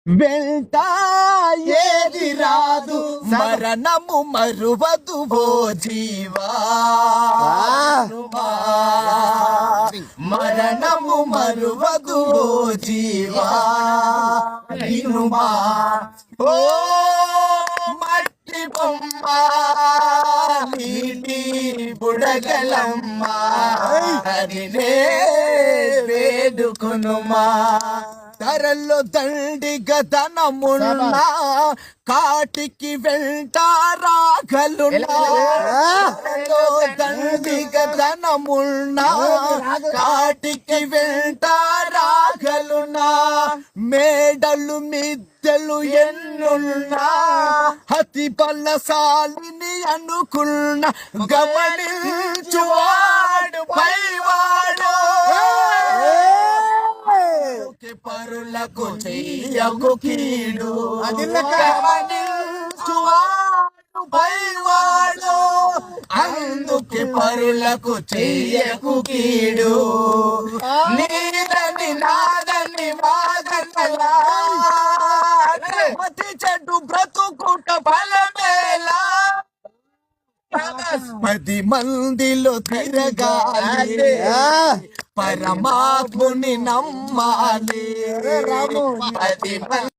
వెంట ఏది రాదు మరణము మరువదు ఓ జీవా మరణము మరువదు ఓ జీవా వినుమా ఓ మట్టి బొమ్మ నీటి బుడగలమ్మ హరినే వేడుకొనుమా ధరల్లో దండిగా ధనమున్నా కాటికి వెళ్తారాగలున్నా దండిగా ధనమున్నా కాటికి వెళ్తారాగలున్నా మేడలు మిద్దెలు ఎన్నున్నా అతి బలశాలిని అనుకున్నా గమనించువాడు పైవాడు పరులకు చెయ్యకు కీడు గమనించువాడు పైవాడు అందుకే పరులకు చెయ్యకు కీడు నీదని నాదని మాదనలా మతి చెడు బ్రతుకుట బలమేలా 10 మందిలో తిరగాలి పరమాత్ముని నమ్మాలి 10 మంది